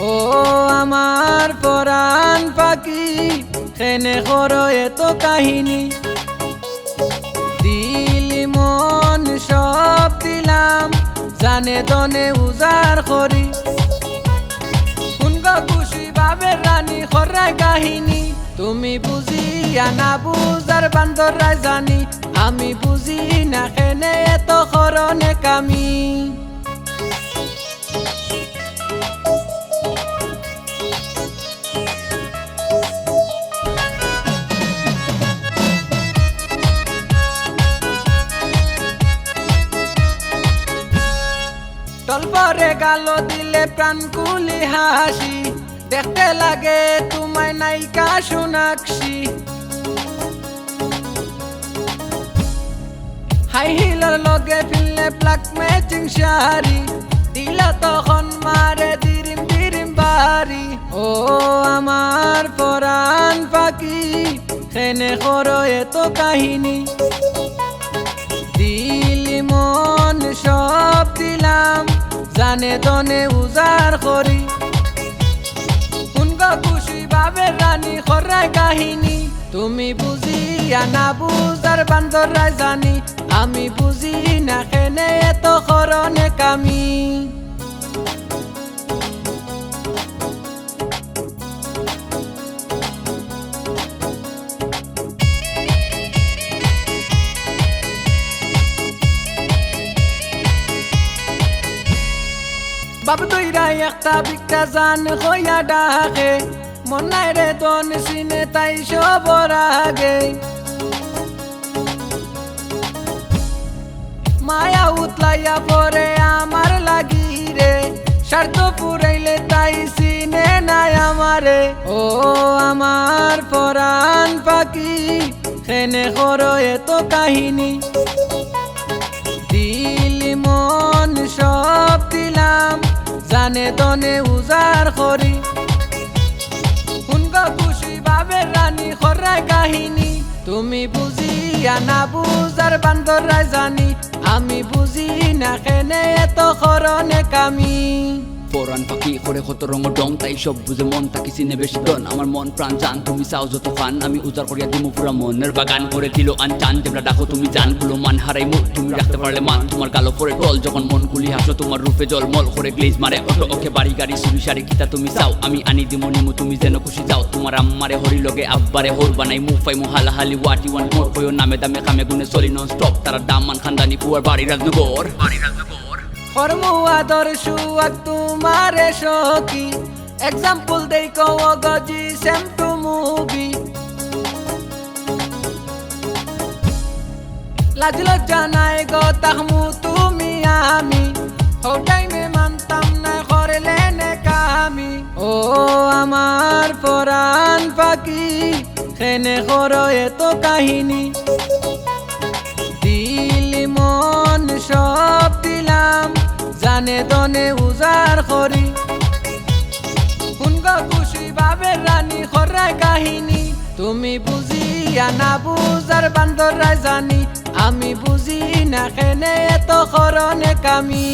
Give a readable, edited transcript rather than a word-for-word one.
ও আমার পরাণ পাখি খেনে করো এত কাহিনী দিলি মন সব দিলাম জানে দনে উজার করি শুনগো খুশি বাবের রানী খরাই কাহিনী তুমি বুঝিয়া না বুঝার বান্দরাই জানি আমি বুঝি না খেনে এত করনে কামি তলপরে গালো দিলে প্রাণ কুলি হাসি দেখতে লাগে তোমায় নায়িকা সোনাক্ষী হাই হিলের লগে ফিরলে প্লাক ম্যাচিং শাড়ি দিলা তখন মারে দিরিম দিরিম বাড়ি ও আমার পরাণ পাখি খেনে করো এত কাহিনী দিলি মন সব দিলাম জানে দনে উজার করি শুনগো খুশি বাবের রানী খরাই কাহিনী তুমি বুঝিয়া না বুঝার বান্দরাই জানি আমি বুঝি না খেনে এত করনে কামি বাপ দুইরা একটা বিকটা জান হইয়া ডাকে মনাই রে দন সিনে তাই সবর আগে মায়া উতলাইয়া পরে আমার লাগি রে স্বার্থ পুরাইলে তাই সিনে নাই আমারে ও আমার পরাণ পাখি খেনে করো এত কাহিনী দিলি মন সব দিলাম জানে দনে উজার করি শুনগো খুশি বাবের রানী খরাই কাহিনী তুমি বুঝিয়া না বুঝার বান্দরাই জানি আমি বুঝি না খেনে এত করনে কামি পরাণ পাখি করে কত রঙ ডং তাই সব বুঝে মন তাকি চিনে বেশি ডন আমার মন প্রাণ চান তুমি চাও যত ফান আমি উজাড় করিয়া দিমু পুরা মনের বাগান করে দিল আনচান যেমন ডাকো তুমি জান গুলো মান হারাই মুখ তুমি রাখতে পারলে মান তোমার গালো পরে টল যখন মন কুলি হাসো তোমার রূপে জলমল করে গ্লেজ মারে অটো ওকে বাড়ি গাড়ি সুবি শাড়ি কিতা তুমি চাও আমি আনি দিমু নিমু তুমি যেন খুশি যাও তোমার আম্মারে হরি লগে আব্বারে হোর বানাই মুখ পাই মু হালাহালি ওয়াটি ওয়ান মোর কইও নামে দামে কামে গুনে চলি নন স্টপ তারা দামান খানদানি পুয়ার বাড়ি রাজনগর কর্মু আদর সুয়াগ তোমারে সখী এক্সাম্পল দেই কও গজি সেম টু মুভি লাজ লজ্জা নাই গো তাহমু তুমি আমি হো টাইমে মানতাম না করলে নে কামি ও আমার পরাণ পাখি খেনে করো এত কাহিনী দিলি মন সব দিলাম জানে দনে উজার করি শুনগো খুশি বাবের রানী খরাই কাহিনী তুমি বুঝিয়া না বুঝার বান্দরাই জানি আমি বুঝি না খেনে এত করনে কামি